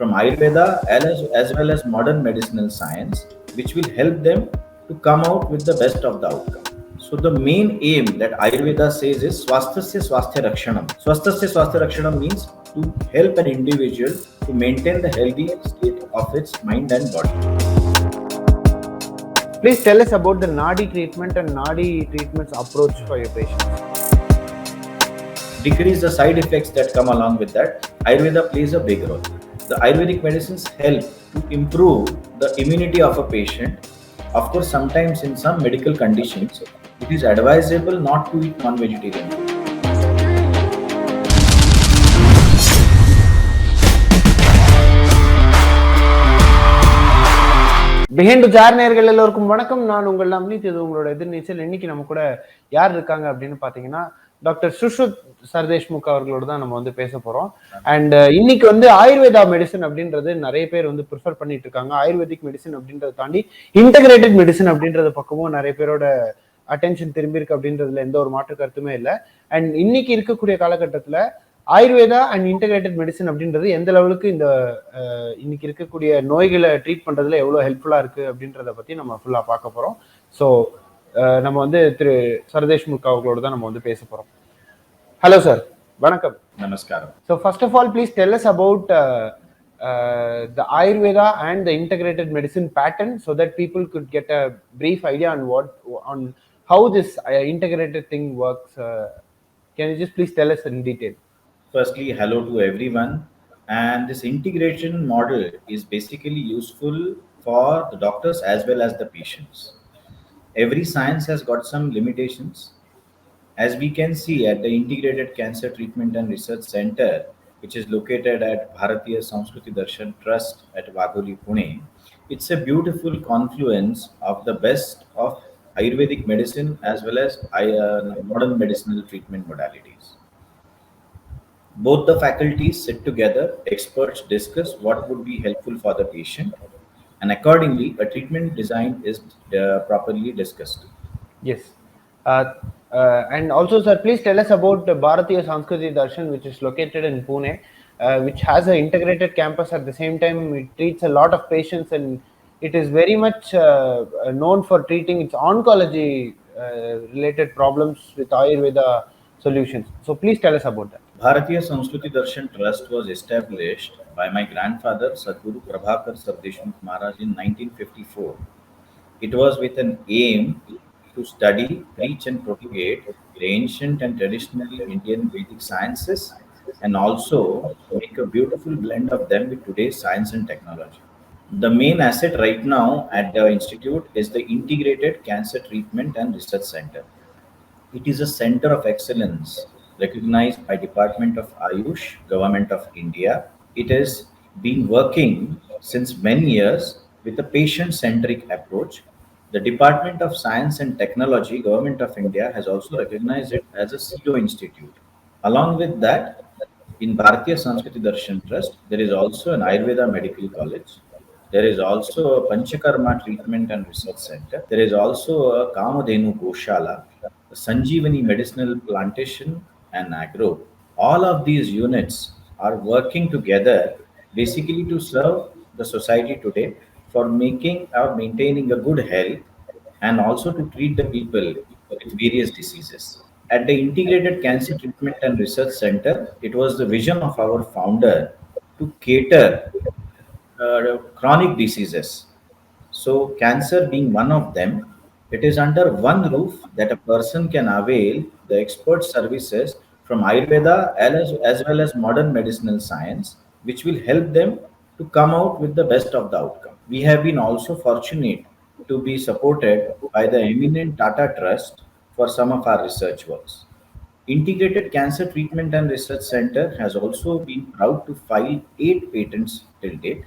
from Ayurveda as well as modern medicinal science, which will help them to come out with the best of the outcome. So the main aim that Ayurveda says is Swasthasya Swasthya Rakshanam. Swasthasya Swasthya Rakshanam means to help an individual to maintain the healthy state of its mind and body. Please tell us about the Nadi treatment and Nadi treatment's approach for your patients. Decrease the side effects that come along with that. Ayurveda plays a big role. The Ayurvedic medicines help to improve the immunity of a patient. Of course, sometimes in some medical conditions, it is advisable not to eat non-vegetarian food. Behind ஜார் நேயர்கள் எல்லோருக்கும் வணக்கம். நான் உங்கள் அம்னித். இது உங்களோட எதிர்நீச்சல். இன்னைக்கு நம்ம கூட யார் இருக்காங்க அப்படின்னு பாத்தீங்கன்னா டாக்டர் சுஷ்ருத் சர்தேஷ்முக் அவர்களோட தான் நம்ம வந்து பேச போறோம். அண்ட் இன்னைக்கு வந்து ஆயுர்வேதா மெடிசன் அப்படின்றது நிறைய பேர் வந்து ப்ரிஃபர் பண்ணிட்டு இருக்காங்க. ஆயுர்வேதிக் மெடிசன் அப்படின்றத தாண்டி இன்டகிரேட்டட் மெடிசன் அப்படின்றது பக்கமும் நிறைய பேரோட அட்டென்ஷன் திரும்பி இருக்கு அப்படின்றதுல எந்த ஒரு மாற்று கருத்துமே இல்லை. அண்ட் இன்னைக்கு இருக்கக்கூடிய காலகட்டத்துல ஆயுர்வேதா அண்ட் இன்டகிரேட்டட் மெடிசன் அப்படின்றது எந்த லெவலுக்கு இந்த இன்னைக்கு இருக்கக்கூடிய நோய்களை ட்ரீட் பண்றதுல எவ்வளவு ஹெல்ப்ஃபுல்லா இருக்கு அப்படின்றத பத்தி நம்ம ஃபுல்லா பார்க்க போறோம். ஸோ நம்ம வந்து திரு சர்தேஷ்முக் அவர்களோட தான் நம்ம வந்து பேச போறோம். ஹலோ சார், வணக்கம். நமஸ்காரம். So first of all please tell us about the Ayurveda and the integrated medicine pattern so that people could get a brief idea on how this integrated thing works. Can you just please tell us in detail? Firstly, hello to everyone. And this integration model is basically useful for the doctors as well as the patients. Every science has got some limitations. As we can see at the Integrated Cancer Treatment and Research Center, which is located at Bharatiya Samskruti Darshan Trust at Wagholi, Pune, it's a beautiful confluence of the best of Ayurvedic medicine as well as modern medicinal treatment modalities. Both the faculties sit together, experts discuss what would be helpful for the patient, and accordingly, a treatment design is properly discussed. Yes. And also, sir, please tell us about Bharatiya Samskruti Darshan, which is located in Pune, which has an integrated campus. At the same time, it treats a lot of patients, and it is very much known for treating its oncology related problems with Ayurveda solutions. So please tell us about that. Bharatiya Samskruti Darshan Trust was established by my grandfather Sadhguru Prabhakar Sardeshmukh Maharaj in 1954. It was with an aim to study, preach and propagate the ancient and traditional Indian Vedic sciences and also make a beautiful blend of them with today's science and technology. The main asset right now at the institute is the Integrated Cancer Treatment and Research Center. It is a center of excellence recognized by Department of Ayush, Government of India. It has been working since many years with a patient-centric approach. The Department of Science and Technology, Government of India, has also recognized it as a CEDO institute. Along with that, in Bharatiya Samskruti Darshan Trust, there is also an Ayurveda Medical College. There is also a Panchakarma Treatment and Research Center. There is also a Kamadhenu Goshala, a Sanjeevani Medicinal Plantation and Agro. All of these units are working together basically to serve the society today for making or maintaining a good health and also to treat the people with various diseases. At the Integrated Cancer Treatment and Research Center, it was the vision of our founder to cater chronic diseases. So cancer being one of them, it is under one roof that a person can avail the expert services from Ayurveda as well as modern medicinal science, which will help them to come out with the best of the outcome. We have been also fortunate to be supported by the eminent Tata Trust for some of our research works. Integrated Cancer Treatment and Research Center has also been proud to file 8 patents till date.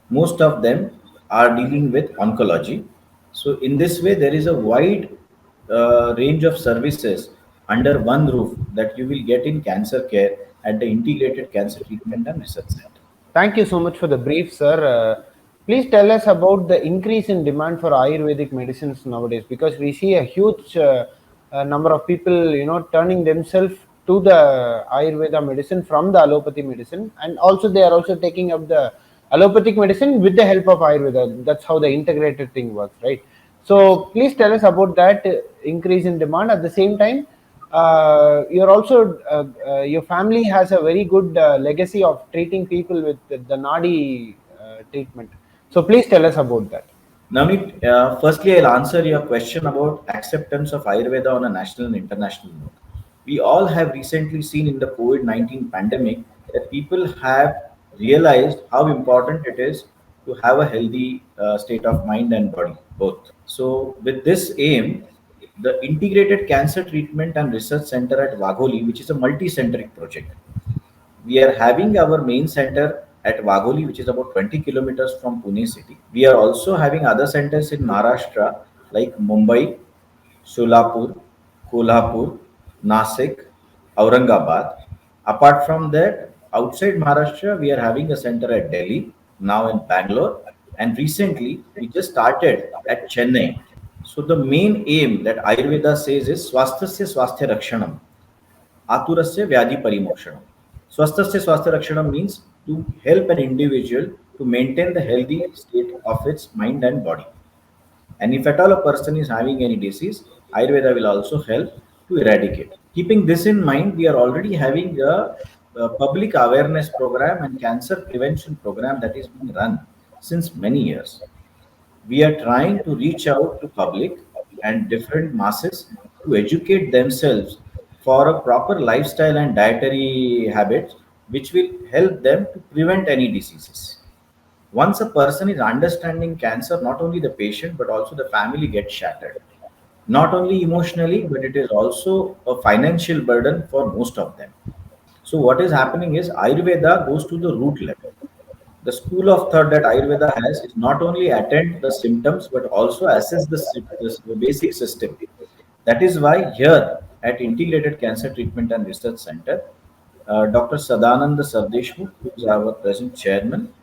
Most of them are dealing with oncology. So in this way, there is a wide range of services under one roof that you will get in cancer care at the Integrated Cancer Treatment and Research Center. Thank you so much for the brief, sir. Please tell us about the increase in demand for Ayurvedic medicines nowadays, because we see a huge number of people, turning themselves to the Ayurveda medicine from the allopathy medicine, and also they are also taking up the allopathic medicine with the help of Ayurveda. That's how the integrated thing works, right? So please tell us about that increase in demand. At the same time, you're also your family has a very good legacy of treating people with the Nadi treatment. So please tell us about that. Navneet, firstly, I'll answer your question about acceptance of Ayurveda on a national and international note. We all have recently seen in the COVID-19 pandemic that people have realized how important it is to have a healthy state of mind and body, both. So, with this aim, the Integrated Cancer Treatment and Research Center at Wagholi, which is a multi-centric project, we are having our main center at Wagholi, which is about 20 kilometers from Pune city. We are also having other centers in Maharashtra like Mumbai, Solapur, Kolhapur, Nasik, Aurangabad. Apart from that, outside Maharashtra, we are having a center at Delhi, now in Bangalore, and recently we just started at Chennai. So the main aim that Ayurveda says is Swasthasya Swasthya Rakshanam. Aturasya Vyadhi Parimokshanam. Swasthasya Swasthya Rakshanam means to help an individual to maintain the healthy state of its mind and body. And if at all a person is having any disease, Ayurveda will also help to eradicate. Keeping this in mind, we are already having a public awareness program and cancer prevention program that is being run since many years. We are trying to reach out to public and different masses to educate themselves for a proper lifestyle and dietary habits which will help them to prevent any diseases. Once a person is understanding cancer, not only the patient but also the family gets shattered. Not only emotionally, but it is also a financial burden for most of them. So what is happening is Ayurveda goes to the root level. The school of thought that Ayurveda has is not only attend the symptoms but also assess the basic system. That is why here at Integrated Cancer Treatment and Research Center, Dr. Sadananda Sardeshmukh, who is our present chairman,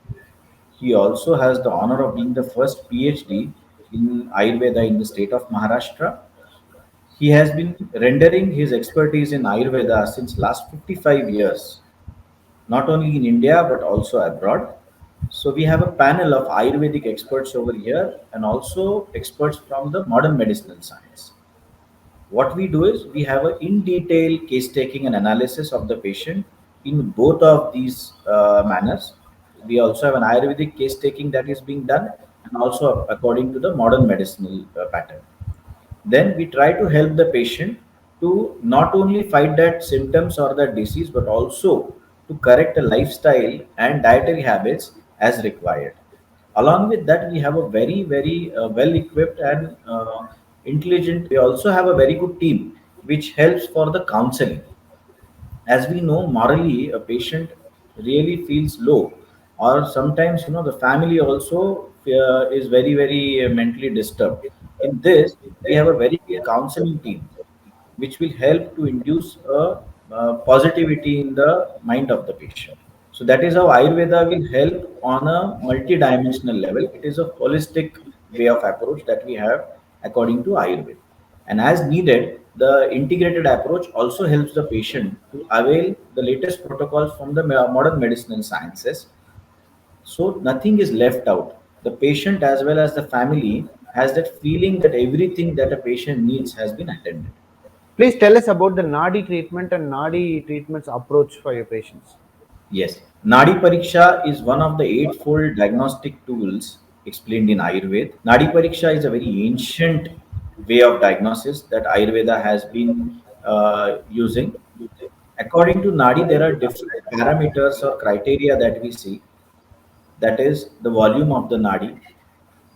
he also has the honor of being the first PhD in Ayurveda in the state of Maharashtra. He has been rendering his expertise in Ayurveda since last 55 years, not only in India but also abroad. So we have a panel of Ayurvedic experts over here and also experts from the modern medicinal science. What we do is we have a in detail case taking and analysis of the patient in both of these manners. We also have an Ayurvedic case taking that is being done and also according to the modern medicinal pattern. Then we try to help the patient to not only fight that symptoms or that disease but also to correct a lifestyle and dietary habits as required. Along with that, we have a very well equipped and intelligent. We also have a very good team which helps for the counseling. As we know, morally a patient really feels low, or sometimes the family also is very mentally disturbed. In this, we have a very good counseling team which will help to induce a positivity in the mind of the patient. So that is how Ayurveda will help on a multi-dimensional level. It is a holistic way of approach that we have according to Ayurveda. And as needed, the integrated approach also helps the patient to avail the latest protocols from the modern medicinal sciences. So nothing is left out. The patient as well as the family has that feeling that everything that a patient needs has been attended. Please tell us about the Nadi treatment and Nadi treatment's approach for your patients. Yes, Nadi Pariksha is one of the eightfold diagnostic tools explained in Ayurveda. Nadi Pariksha is a very ancient way of diagnosis that Ayurveda has been using. According to Nadi, there are different parameters or criteria that we see. That is the volume of the Nadi,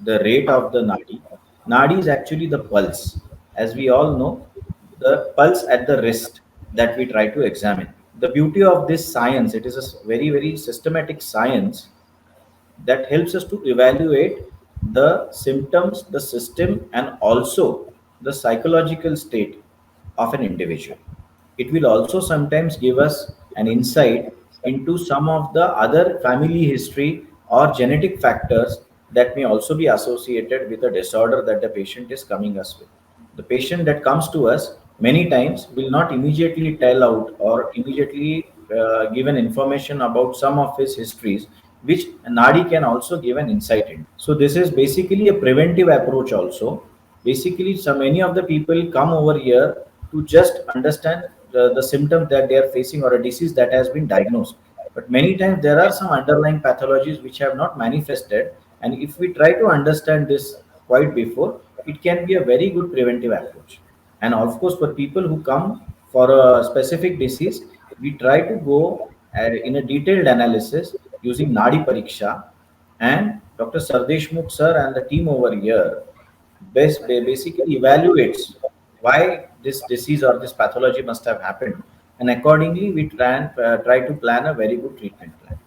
the rate of the Nadi. Nadi is actually the pulse. As we all know, the pulse at the wrist that we try to examine. The beauty of this science, it is a very systematic science that helps us to evaluate the symptoms, the system, and also the psychological state of an individual. It will also sometimes give us an insight into some of the other family history or genetic factors that may also be associated with a disorder that the patient is coming us with. The patient that comes to us many times will not immediately tell out or immediately give an information about some of his histories which Nadi can also give an insight in. So this is basically a preventive approach also. Basically, so many of the people come over here to just understand the symptom that they are facing or a disease that has been diagnosed. But many times there are some underlying pathologies which have not manifested, and if we try to understand this quite before, it can be a very good preventive approach. And of course, for people who come for a specific disease, we try to go in a detailed analysis using Nadi Pariksha, and Dr. Sardeshmukh sir and the team over here basically evaluates why this disease or this pathology must have happened, and accordingly we try to plan a very good treatment plan.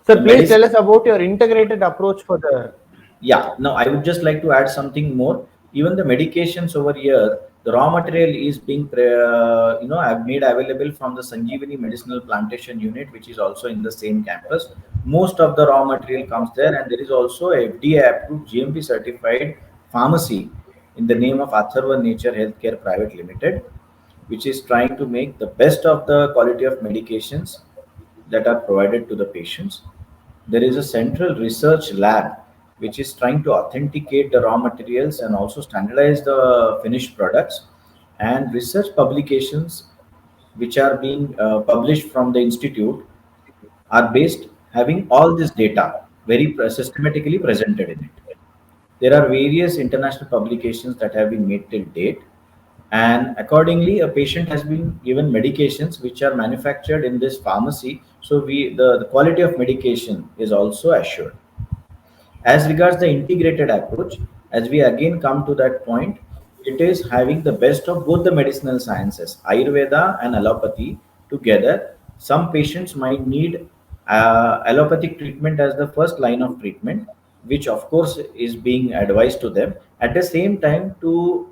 Sir, The please tell medicine, us about your integrated approach for the. yeah, now I would just like to add something more. Even the medications over here, the raw material is being I've made available from the Sanjeevani Medicinal Plantation Unit, which is also in the same campus. Most of the raw material comes there, and there is also a FDA approved GMP certified pharmacy in the name of Atharva Nature Healthcare Private Limited, which is trying to make the best of the quality of medications that are provided to the patients. There is a central research lab which is trying to authenticate the raw materials and also standardize the finished products, and research publications which are being published from the institute are based having all this data very systematically presented in it. There are various international publications that have been made till date, and accordingly, a patient has been given medications which are manufactured in this pharmacy. So the quality of medication is also assured. As regards the integrated approach, as we again come to that point, it is having the best of both the medicinal sciences, Ayurveda and allopathy together. Some patients might need allopathic treatment as the first line of treatment, which of course is being advised to them. At the same time, to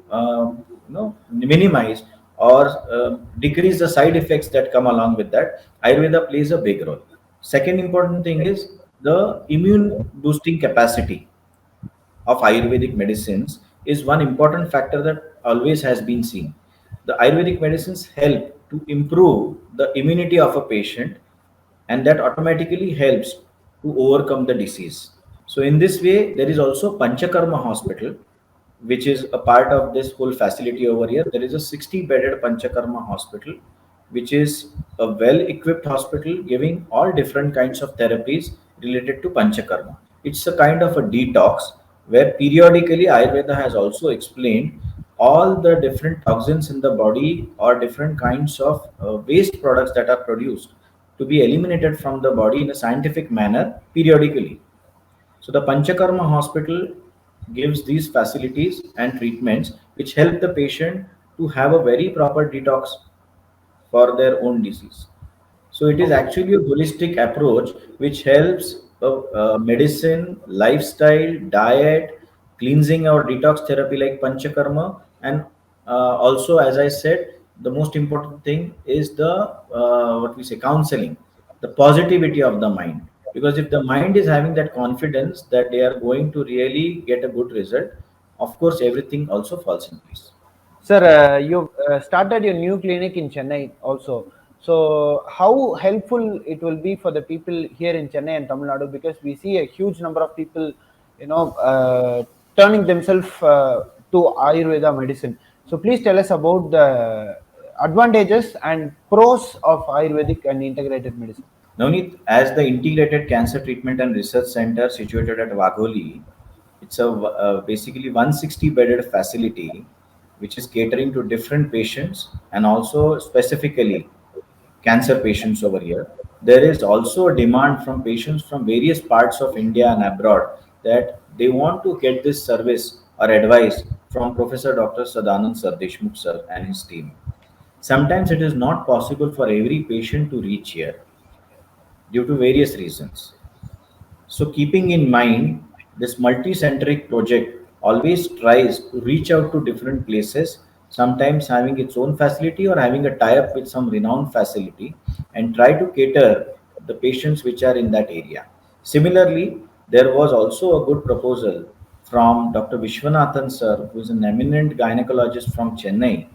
minimize or decrease the side effects that come along with that, Ayurveda plays a big role. Second important thing is the immune boosting capacity of Ayurvedic medicines is one important factor that always has been seen. The Ayurvedic medicines help to improve the immunity of a patient, and that automatically helps to overcome the disease. So, in this way, there is also Panchakarma Hospital, which is a part of this whole facility over here. There is a 60 bedded Panchakarma Hospital, which is a well equipped hospital giving all different kinds of therapies related to Panchakarma. It's a kind of a detox where periodically Ayurveda has also explained all the different toxins in the body or different kinds of waste products that are produced to be eliminated from the body in a scientific manner periodically. So the Panchakarma hospital gives these facilities and treatments which help the patient to have a very proper detox for their own disease. So it is Okay. actually a holistic approach which helps medicine, lifestyle, diet, cleansing or detox therapy like Panchakarma, and also, as I said, the most important thing is the what we say counseling, the positivity of the mind. Because if the mind is having that confidence that they are going to really get a good result, of course, everything also falls in place. Sir, you started your new clinic in Chennai also. So, how helpful it will be for the people here in Chennai and Tamil Nadu, because we see a huge number of people, turning themselves to Ayurveda medicine. So, please tell us about the advantages and pros of Ayurvedic and integrated medicine. Navneet, as the Integrated Cancer Treatment and Research Center situated at Wagholi, it's a basically 160 bedded facility which is catering to different patients and also specifically cancer patients over here. There is also a demand from patients from various parts of India and abroad that they want to get this service or advice from Professor Dr. Sadanand Sardeshmukh sir and his team. Sometimes it is not possible for every patient to reach here due to various reasons. So, keeping in mind this multi centric project always tries to reach out to different places, sometimes having its own facility or having a tie up with some renowned facility, and try to cater the patients which are in that area. Similarly, there was also a good proposal from Dr. Vishwanathan sir, who is an eminent gynecologist from Chennai,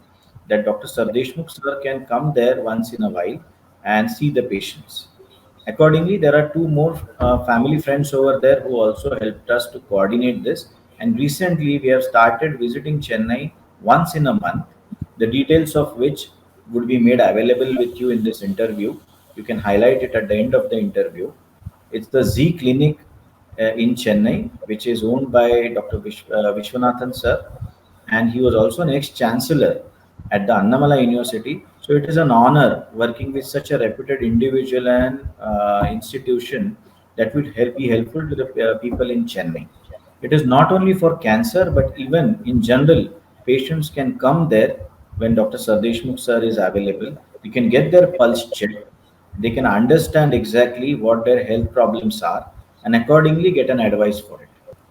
that Dr. Sardeshmukh sir can come there once in a while and see the patients. Accordingly, there are two more family friends over there who also helped us to coordinate this. And recently, we have started visiting Chennai once in a month, the details of which would be made available with you in this interview. You can highlight it at the end of the interview. It's the Z Clinic in Chennai, which is owned by Dr. Vishwanathan sir, and he was also an ex-chancellor at the Annamala University. So it is an honor working with such a reputed individual and institution that would be helpful to the people in Chennai. It is not only for cancer, but even in general, patients can come there when Dr. Sardeshmukh sir is available. You can get their pulse checked. They can understand exactly what their health problems are and accordingly get an advice for it.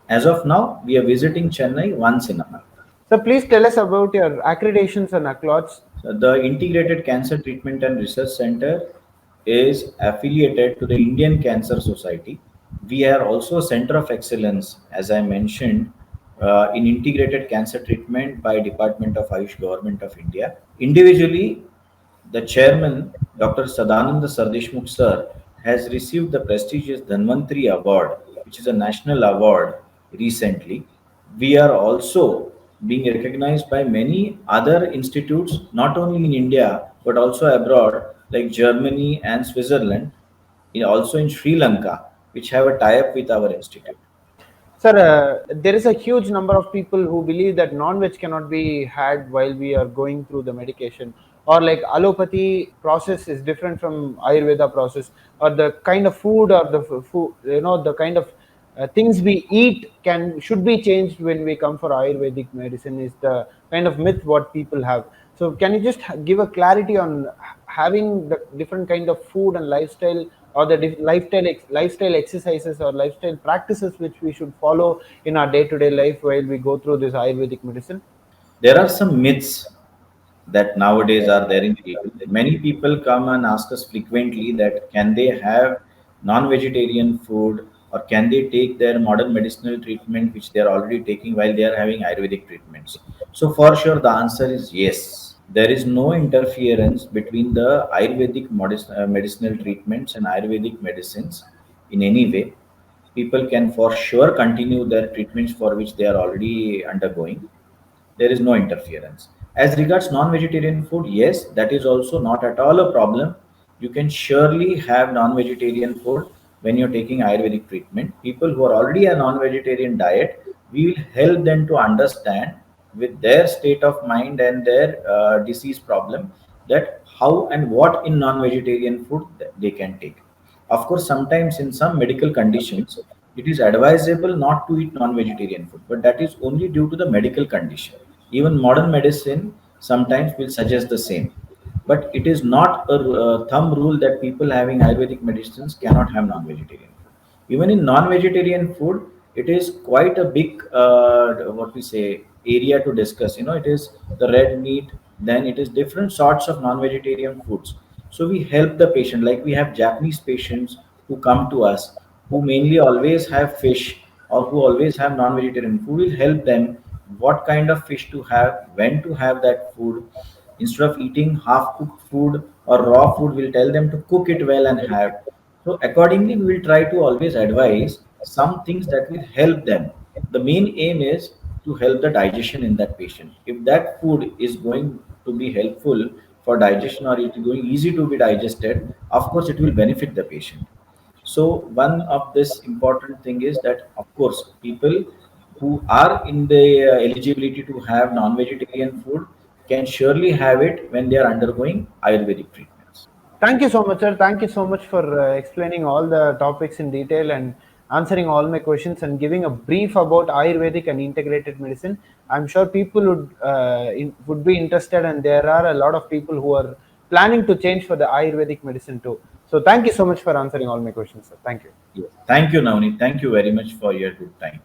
As of now, we are visiting Chennai once in a month. So please tell us about your accreditations and accolades. The Integrated Cancer Treatment and Research Center is affiliated to the Indian Cancer Society. We are also a center of excellence, as I mentioned, in integrated cancer treatment by Department of Ayush, Government of India. Individually, the chairman, Dr. Sadananda Sardeshmukh sir, has received the prestigious Dhanvantri Award, which is a national award recently. We are also being recognized by many other institutes, not only in India, but also abroad, like Germany and Switzerland, also in Sri Lanka, which have a tie up with our institute. Sir, there is a huge number of people who believe that non-veg cannot be had while we are going through the medication, or like allopathy process is different from Ayurveda process, or the kind of food or the food, the kind of things we eat should be changed when we come for Ayurvedic medicine is the kind of myth what people have. So, can you just give a clarity on having the different kind of food and lifestyle, or the lifestyle exercises or lifestyle practices which we should follow in our day-to-day life while we go through this Ayurvedic medicine? There are some myths that nowadays are there in people. Many people come and ask us frequently that can they have non-vegetarian food or can they take their modern medicinal treatment which they are already taking while they are having Ayurvedic treatments. So for sure the answer is yes. There is no interference between the Ayurvedic medicinal treatments and Ayurvedic medicines in any way. People can for sure continue their treatments for which they are already undergoing. There is no interference. As regards non-vegetarian food, yes, that is also not at all a problem. You can surely have non-vegetarian food when you're taking Ayurvedic treatment. People who are already a non-vegetarian diet, we will help them to understand with their state of mind and their disease problem that how and what in non-vegetarian food that they can take. Of course, sometimes in some medical conditions, it is advisable not to eat non-vegetarian food, but that is only due to the medical condition. Even modern medicine sometimes will suggest the same. But it is not a thumb rule that people having Ayurvedic medicines cannot have non-vegetarian food. Even in non-vegetarian food, it is quite a big, what we say, area to discuss. It is the red meat, then it is different sorts of non-vegetarian foods. So we help the patient, like we have Japanese patients who come to us who mainly always have fish or who always have non-vegetarian food. Will help them what kind of fish to have, when to have that food. Instead of eating half cooked food or raw food, we'll tell them to cook it well and have. So accordingly, we will try to always advise some things that will help them. The main aim is to help the digestion in that patient. If that food is going to be helpful for digestion or it is going easy to be digested, of course it will benefit the patient. So one of this important thing is that of course people who are in the eligibility to have non-vegetarian food can surely have it when they are undergoing Ayurvedic treatments. Thank you so much, sir. Thank you so much for explaining all the topics in detail and answering all my questions and giving a brief about Ayurvedic and integrated medicine. I'm sure people would be interested, and there are a lot of people who are planning to change for the Ayurvedic medicine too. So, thank you so much for answering all my questions, sir. Thank you. Yes. Thank you, Navneet. Thank you very much for your good time.